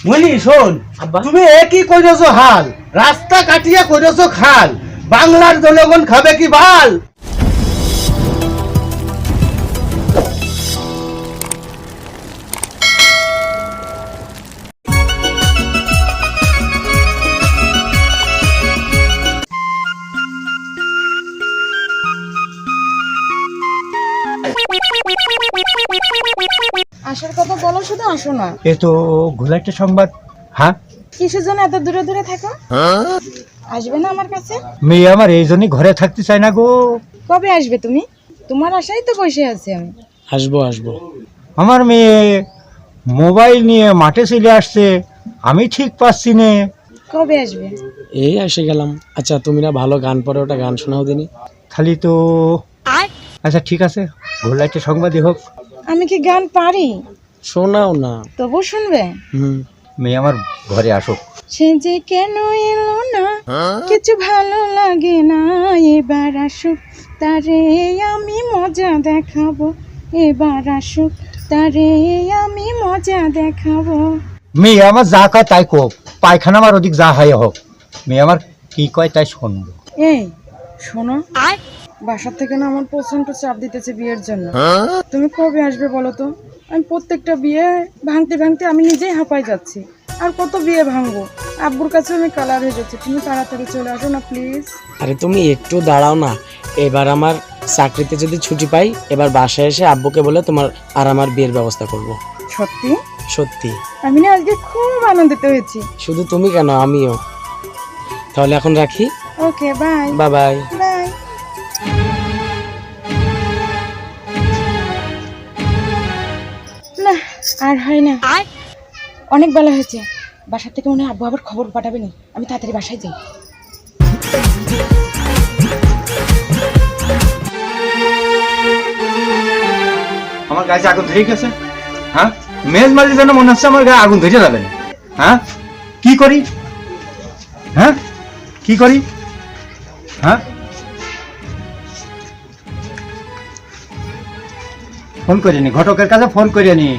বলি শোন, তুমি একই কইরছো হাল, রাস্তা কাটিয়া কইরছো খাল, বাংলার জনগণ খাবে কি ভাল? আসার কথা বলো, শুধু আসো না। এ তো ঘোলাটে সংবাদ। হ্যাঁ, কিসের জন্য এত দূরে দূরে থাকো? আসবে না আমার কাছে? মেয়ে আমার এই জন্যই ঘরে থাকতে চায় না গো। কবে আসবে তুমি? তোমার আশাই তো বসে আছি আমি। আসবো। আমার মেয়ে মোবাইল নিয়ে মাঠে চলে আসছে, আমি ঠিক পাচ্ছি না। কবে আসবে? এই এসে গেলাম। আচ্ছা তুমি না ভালো গান পড়ো, ওটা গান শোনাও দিনি। খালি তো আচ্ছা ঠিক আছে, ঘোলাটে সংবাদই হোক। আমি কি গান পারি? শোনাও না। তবু শুনবে? মেয়ে আমার ঘরে আসুক। সে যে কেন এলো না, কিছু ভালো লাগে না, এবার আসুক তারে আমি মজা দেখাবো, এবার আসুক তারে আমি মজা দেখাবো। মেয়ে আমার যা কয় তাই কোক, পায়খানা আমার ওদিক যা হয় হোক, মেয়ে আমার কি কয় তাই শুনবো। এই শোনো, বাসার থেকে না আমার প্রচন্ড চাপ দিতেছে বিয়ের জন্য। তুমি কবে আসবে বলো তো? আমি প্রত্যেকটা বিয়ে ভাঙতে ভাঙতে আমি নিজেই হাঁপাই যাচ্ছি। আর কত বিয়ে ভাঙবো? আব্বুর কাছে আমি কালার হয়ে যাচ্ছি। তুমি তাড়াতাড়ি চলে আসো না প্লিজ। আরে তুমি একটু দাঁড়াও না। এবার আমার চাকরিতে যদি ছুটি পাই, এবার বাসায় এসে আব্বুকে বলে তোমার আর আমার বিয়ের ব্যবস্থা করব। সত্যি? সত্যি। আমি না আজকে খুব আনন্দিত হয়েছি। শুধু তুমি কেন, আমিও। তাহলে এখন রাখি। Okay bye. Bye bye. Bye. না আর হয় না, অনেক বেলা হয়েছে। বাসার থেকে মনে হয় আব্বু আবার খবর পাঠাবে না। আমি তাড়াতাড়ি বাসায় যাই। আমার গায়ে আগুন ধরে গেছে। হ্যাঁ, মেজ মাঝে যেন মনে হচ্ছে আমার গায়ে আগুন ধরে যাবে। হ্যাঁ, কি করি? হ্যাঁ, কি করি? হ্যাঁ, ফোন করিনি, ঘটকের কাছে ফোন করিনি।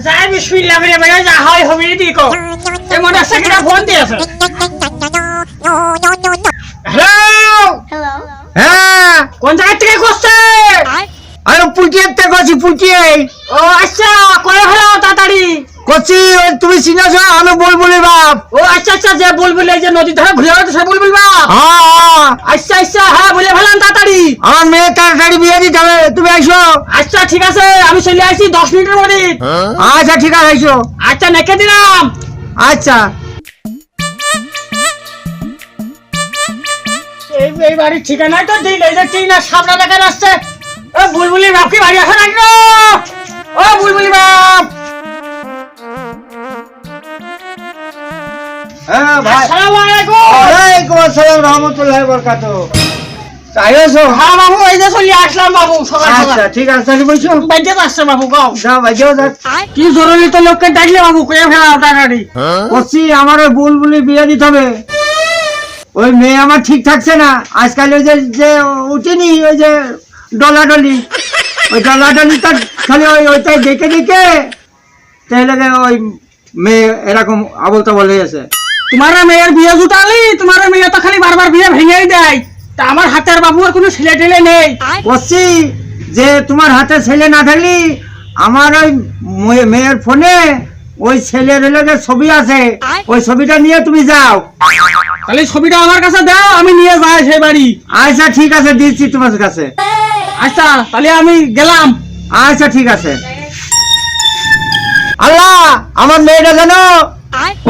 যাই বিসমিল্লাহ করে বেড়ে যা হয় হবে নি কো এ মোটরসাইকেলটা ফোন দিয়েছে। হ্যালো হ্যাঁ, কোন জায়গা থেকে করছে? আরে পুটিয়ের থেকে করছি, পুটিয়ে। ও আচ্ছা, করে ফেলো তাড়াতাড়ি। করছি, তুমি চিনাছ আমি বুলবুলি বাপ। ও আচ্ছা আচ্ছা, যে বুলবুল এই যে নদীর ধারে ঘুরে বেড়াচ্ছে সে বুলবুল বাপ। হ্যাঁ, আচ্ছা আচ্ছা, হ্যাঁ বলে ফেলাম তাড়াতাড়ি। আমার মেয়ে তাড়াতাড়ি বিয়ে দিতে হবে, তুমি আইসো। আচ্ছা ঠিক আছে, আমি চলে আসছি 10 মিনিটের মধ্যে। আচ্ছা ঠিক আছে, আইসো। আচ্ছা নেকে দিলাম। আচ্ছা, এই বাড়ির ঠিকানায় তো দিল, এই যে টিনা সামনে দেখা যাচ্ছে। ও বুলবুলি বাপ কি বাড়ি আসো নাকি? ও বুলবুলি বাপ। হ্যাঁ ভাই। আসসালামু আলাইকুম। ওয়ালাইকুম আসসালাম রহমতুল্লাহি ওয়া বারাকাতুহু। আইসো। হ্যাঁ বাবু, এই যে চলে আসলাম বাবু সকাল আচ্ছা সকাল। ঠিক আছে, তাহলে বসো। বাইরে আসছে বাবু, গাও যাও ভাই, যাও যাও। কি জরুরি তো লোককে ডাকলে বাবু, করে ফেলাও তাড়াতাড়ি। করছি, আমার ওই বুলবুলি বিয়ে দিতে হবে। ওই মেয়ে আমার ঠিক থাকছে না আজকাল। ওই যে যে উঠিনি, ওই যে ডলাডলি, ওই ডলাডলিটা খালি ওইটাই দেখে দেখে তাহলে ওই মেয়ে এরকম আবল তাবল হয়ে আছে। তোমার মেয়ের বিয়ে জুটালি, তোমার মেয়ে তো খালি বারবার বিয়ে ভেঙেই দেয়। তা আমার হাতের বাবু আর কোনো ছেলে টেলে নেই। বলছি যে তোমার হাতে ছেলে না থাকলে আমার ওই মেয়ের ফোনে ওই ছেলের ছবি আছে, ওই ছবিটা নিয়ে তুমি যাও। তাহলে ছবিটা আমার কাছে দাও, আমি নিয়ে যাই সেই বাড়ি। আচ্ছা ঠিক আছে, দিচ্ছি তোমার কাছে। আচ্ছা তাহলে আমি গেলাম। আচ্ছা ঠিক আছে। আল্লাহ, আমার মেয়েটা যেন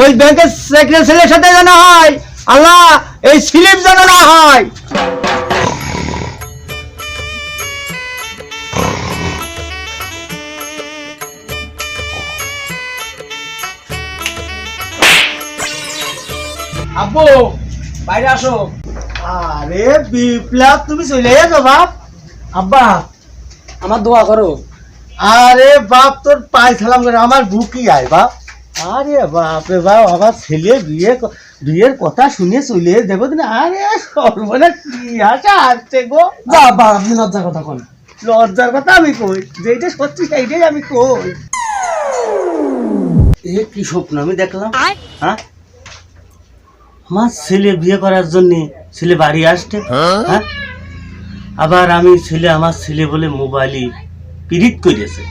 ওই ব্যাংকের সেক্রেটারি ছেলের সাথে যেন হয়। আল্লাহ, এই স্লিপ যেন না হয়। আব্বু বাইরে আসো। আরে বিপ্লব, তুমি চলে যাও বাপ। আব্বা আমার দোয়া করো। আরে বাপ, তোর পায়ে সালাম করে আমার বুকি আয় বাপ। আরে বাপ রে বাপ, আমার ছেলে বিয়ের কথা শুনে চলে দেবো না। আরে সর্বনাশ, কি আশা আসছে গো। বাবা আপনি লজ্জার কথা কোন? লজ্জার কথা আমি কই, যেইটা সত্যি সেইটাই আমি কই। এ কি স্বপ্ন আমি দেখলাম? হ্যাঁ, আমার ছেলে বিয়ে করার জন্য ছেলে বাড়ি আসছে। হ্যাঁ, আবার আমি ছেলে আমার ছেলে বলে মোবাইলই পিরিত করেছে।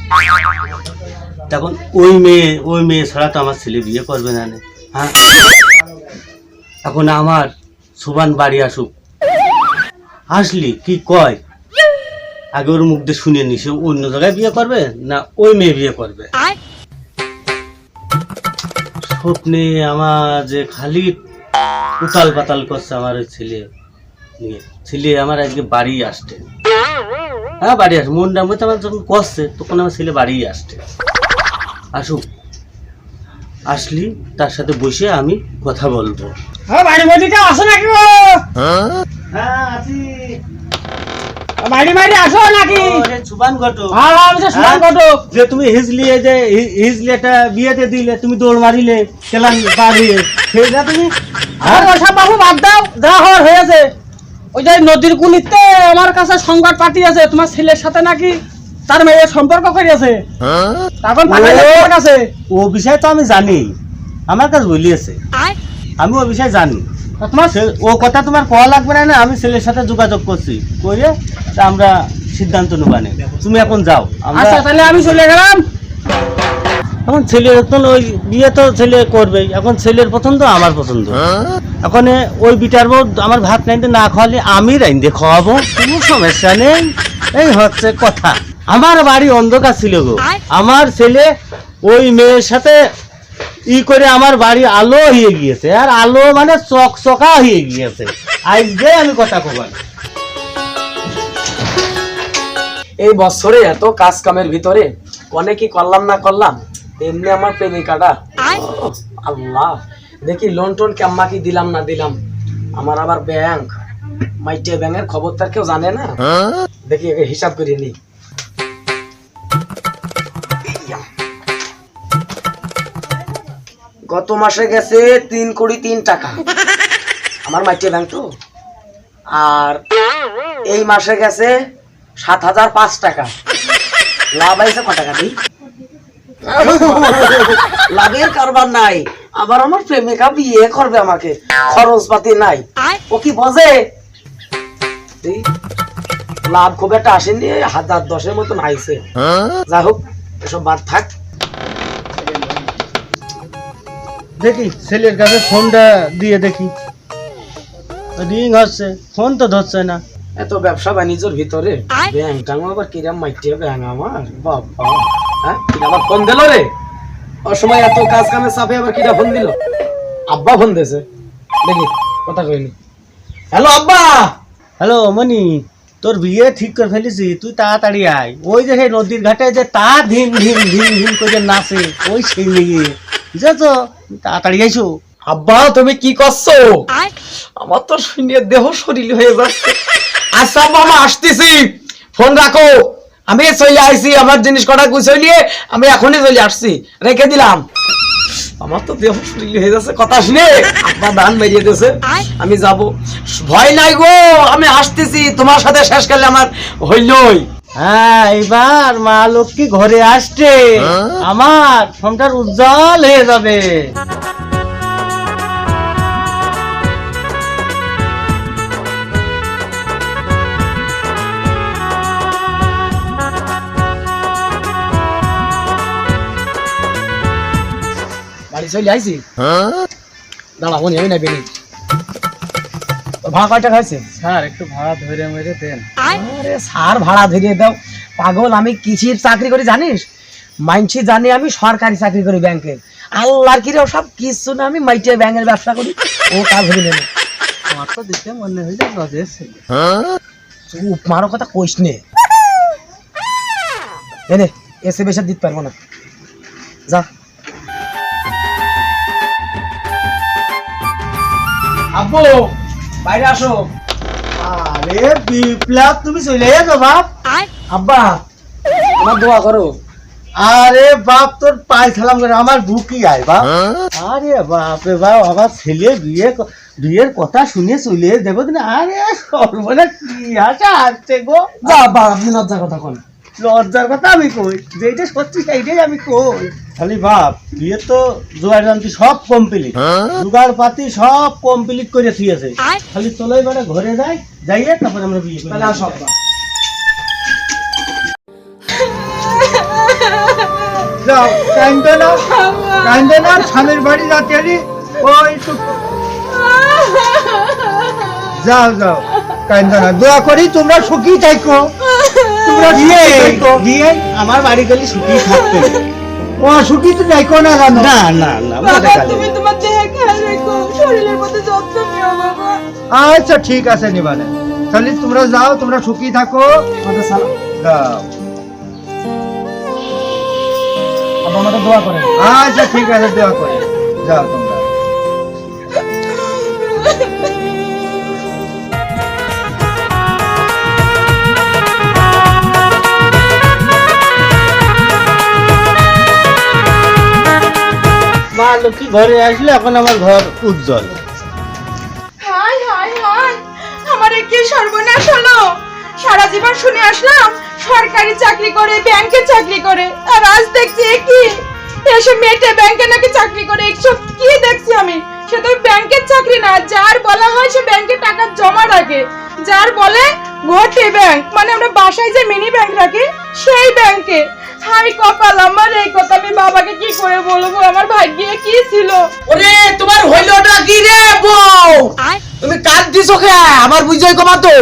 তখন ওই মেয়ে ছাড়া তো আমার ছেলে বিয়ে করবে না। হ্যাঁ, এখন আমার সুবান বাড়ি আসুক, আসলি কি কয় আগে ওর মুখ দিয়ে শুনে নি, সে অন্য জায়গায় বিয়ে করবে না ওই মেয়ে বিয়ে করবে। স্বপ্নে আমার যে খালি উতাল পাতাল করছে আমার ওই ছেলে নিয়ে। ছেলে আমার আজকে বাড়ি আসছে। হ্যাঁ, বাড়ি আসে, মনটা মধ্যে আমার যখন করছে তখন আমার ছেলে বাড়ি আসছে। আসুক, আসলি তার সাথে বসে আমি কথা বলবো। হ্যাঁ, বাড়ি বাড়িতে আসো নাকি গো? হ্যাঁ, আছি। বাড়ি বাড়ি আসো নাকি? সুবান ঘটক। হ্যাঁ, আমি তো সুমান ঘটক। যে তুমি হিজলি একটা বিয়েতে দিলে, তুমি দৌড় মারিলে কেলাম বাড়িয়ে সেইটা তুমি। আর ওসব বাবু বাদ দাও, যা হওয়ার হয়েছে। ওই যে নদীর কুলিতে আমার কাছে সংবাদ পাঠিয়েছে তোমার ছেলের সাথে নাকি তার মেয়ের সম্পর্ক করিয়েছে। তখন পাঠাইছে তোমার কাছে। ও বিষয় তো আমি জানি, আমার কাছে বলিয়েছে, আমি ও বিষয় জানি। তোমার ও কথা তোমার কওয়া লাগবে না, আমি ছেলের সাথে যোগাযোগ করছি, করে তা আমরা সিদ্ধান্ত নেবানে। তুমি এখন যাও। আচ্ছা, তাহলে আমি চলে গেলাম। এখন ছেলের তো ওই বিয়ে তো ছেলে করবেই, এখন ছেলের পছন্দ আমার পছন্দ। এখন ওই বিটার বউ আমার ভাত রাইন্দে না খাওয়ালে আমি রাইন্দে খাওয়াবো, কোনো সমস্যা নেই। এই হচ্ছে কথা। আমার বাড়ি অন্ধকার ছিল গো, আমার ছেলে ওই মেয়ের সাথে করে আমার বাড়ি আলো হয়ে গিয়েছে, আর আলো মানে চকচকা হয়ে গিয়েছে। আজকে আমি কথা কবার এই বছরে এত কাজ কামের ভিতরে অনেক কি করলাম না করলাম, এমনি আমার প্রেমিকাটা আল্লাহ, দেখি লোন টোন কেমন কি দিলাম না দিলাম। আমার আবার ব্যাংক মাইটে ব্যাংকের খবর তার কেউ জানে না, দেখি একে হিসাব করিয়ে নি। গত মাসে গেছে 3 কোটি 3 টাকা আমার মাইটে ব্যাংক তো, আর এই মাসে গেছে 7,005 টাকা। লাভ আইছে কত টাকা দিই? লাভের কারবার নাই। আবার আমার প্রেমিকা বিয়ে করবে, আমাকে খরচ পাতি নাই। ও কি বোঝে? লাভ খুব একটা আসেনি, 1,010 মতন আইছে। যাই হোক, এসব বাদ থাক। দেখি ছেলের কাছে ফোনটা দিয়ে দেখি, রিং হচ্ছে, ফোন তো ধরছে না। এত ব্যবসা বাণিজ্যের ভিতরে ব্যাংকটা আবার কিরাম মাইটিয়ে ব্যাংক আমার বাবা। হ্যাঁ, কিরা আবার ফোন দিল রে? অসময় এত কাজ কামের চাপে আবার কিরা ফোন দিল? আব্বা ফোন দিয়েছে, দেখি কথা কইনি। হ্যালো আব্বা। হ্যালো মনি, তোর বিয়ে ঠিক করে ফেলেছি, তুই তাড়াতাড়ি আয়। ওই যে সেই নদীর ঘাটে যে তা ধিন ধিন ধিন ধিন করে নাচে, ওই সেই মেয়ে যে, তো তাড়াতাড়ি আইসো। আব্বা তুমি কি করছো? আমার তো শুনে দেহ শরীর হয়ে যাচ্ছে। আচ্ছা আব্বা, আমি আসতেছি, ফোন রাখো। আমি চলে আইছি, আমার জিনিস কটা গুছাইলিয়ে আমি এখনই চলে আসছি, রেখে দিলাম। আমার তো দেহ শরীর হয়ে যাচ্ছে কথা শুনে। আব্বা ধান মেরিয়ে দিয়েছে, আমি যাব। ভয় নাই গো, আমি আসতেছি, তোমার সাথে শেষ করলে আমার হইলই। হ্যাঁ, এবার মা লক্ষ্মী ঘরে আসছে, আমার সংসার উজ্জ্বল হয়ে যাবে। বাড়ি চলে আইছি, দাঁড়াবো নি, আমি নাই বেনি। ভাড়া কয় টাকা হয়েছে? স্যার একটু ভাড়া ধরে মেরে দেন। আরে স্যার, ভাড়া ধরিয়ে দাও। পাগল, আমি কিসির চাকরি করি জানিস? মাইনছি জানি আমি সরকারি চাকরি করি ব্যাংকে। আল্লাহর কি রে, সব কিছু না, আমি মাইটে ব্যাংকের ব্যবসা করি। ও কাজ ধরে নেবে, আমার তো দেখে মনে হইলো রজের ছেলে। মারো কথা কইস নে। এনে এসে বেশি দিতে পারবো না, যা। আব্বু বাইরে আসো। আরে বিপ্লব, তুমি চলে যাও বাপ। আব্বা আমার দোয়া করো। আরে বাপ, তোর পায়ে সালাম করে আমার বুকি আয় বাপ। আরে বাপ রে বাপ, আমার ছেলে বিয়ের কথা শুনে চলে দেবো না। আরে সর্বনাশ, কি আশা আসছে গো। যা আব্বা, আপনি লজ্জা কথা কোন। লজ্জার কথা আমি কই, যেইটা সত্যি সেইটাই আমি কই। খালি বাপ বিয়ে তো জোয়ার জানতি সব কমপ্লিট, জোগাড় পাতি সব কমপ্লিট করে থিয়েছে, খালি তোলাই মানে ঘরে যাই, যাইয়ে তারপর আমরা বিয়ে করি। তাহলে আসো আব্বা। যাও, কান্দো না, কান্দো না, স্বামীর বাড়ি যাতে আলি, ওই যাও যাও, কান্দো না, দোয়া করি তোমরা সুখী থাকো, তোমরা দিয়ে দিয়ে আমার বাড়ি গেলে সুখী থাকতে। ও সুখী তো দেখো না কেন? না না না, বাবা মনে কালে। তুমি তোমার দেহে খেয়াল রেখো, শরীরের প্রতি যত্ন নিও বাবা। আচ্ছা ঠিক আছে নিবানে, তাহলে তোমরা যাও, তোমরা সুখী থাকো, আমাদের সালাম। যাও। আব্বা আমাদের দোয়া করেন। আচ্ছা ঠিক আছে, দোয়া করি, যাও তোমরা। মা লক্ষ্মী ঘরে আসলে এখন আমার ঘর উজ্জ্বল। হাই হাই হাই, আমার কি সর্বনাশ হলো। সারা জীবন শুনে আসলাম সরকারি চাকরি করে, ব্যাংকে চাকরি করে, আর আজ দেখছি এ কি এসে মেটে ব্যাংকে নাকি চাকরি করে। এইসব কি দেখছি আমি? সে তো ব্যাংকের চাকরি না, যার বলা হয় সে ব্যাংকে টাকা জমা রাখে, যার বলে ঘটি ব্যাংক, মানে আমরা বাসায় যে মিনি ব্যাংক রাখি সেই ব্যাংকে। হাই কপাল আমার, এই কথা আমি বাবাকে কি করে বলবো? আমার ভাগ্যে কি ছিল? ওরে তোমার হইলোটা কি রে বউ? তুমি কাজ দিছো কে? আমার বুঝাই কমা তো।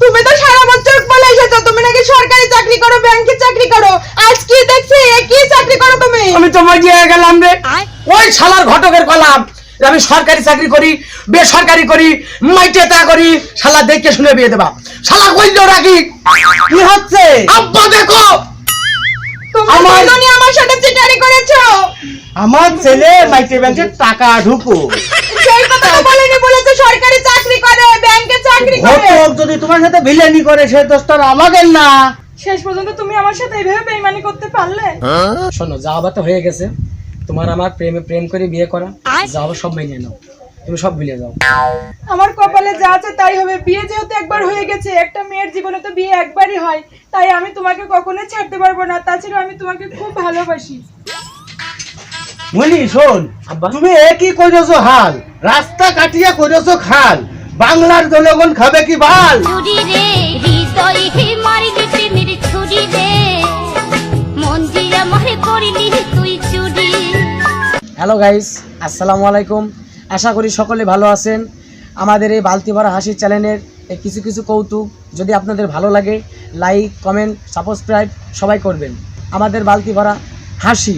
তুমি তো সারা বছর বলে এসেছো তুমি নাকি সরকারি চাকরি করো, ব্যাংকে চাকরি করো, আজ কি দেখছি এ কি চাকরি করো তুমি? আমি তো মজিয়ে গেলাম রে। ওই শালার ঘটকের কলাম, আমি সরকারি চাকরি করি, বেসরকারি করি, মাইটে তা করি, শালা দেখে শুনে বিয়ে দেবা। শালা হইলোটা কি? কি হচ্ছে? আব্বা দেখো, তুমি আমার- দুজনই আমার সাথে চিটারি করেছো। আমার ছেলে মাইক্রো ব্যাংকে টাকা ঢুকো। সেই কথা তো বলেনি, বলেছে সরকারি চাকরি করে, ব্যাংকে চাকরি করে। ঘটক যদি তোমার সাথে ভিলেনি করে সে দোষটা আমাদের না। শেষ পর্যন্ত তুমি আমার সাথে এইভাবে বেইমানি করতে পারলে? শোনো যা আবার তো হয়ে গেছে, তোমার আমার প্রেম করে বিয়ে করা, যা আবার সব মেনে নাও, তুমি সব ভুলে যাও। আমার কপালে যা আছে তাই হবে। বিয়ে যেহেতু একবার হয়ে গেছে, একটা মেয়ের জীবনে তো বিয়ে একবারই হয়, তাই আমি তোমাকে কখনোই ছাড়তে পারবো না। তাছাড়া আমি তোমাকে খুব ভালোবাসি। মনি শোন, আব্বা। তুমি একই করেছো হাল, রাস্তা কাটিয়া করেছো খাল, বাংলার জনগণ খাবে কি বাল? ছুরি রে হৃদয় হে মারিলি প্রেমের ছুরি রে, মন দিয়া মারে করিলি তুই চুরি। হ্যালো গাইস, আসসালামু আলাইকুম। আশা করি সকলে ভালো আছেন। আমাদের এই বালতি ভরা হাসির চ্যানেলের এই কিছু কিছু কৌতুক যদি আপনাদের ভালো লাগে, লাইক, কমেন্ট, সাবস্ক্রাইব সবাই করবেন। আমাদের বালতি ভরা হাসি।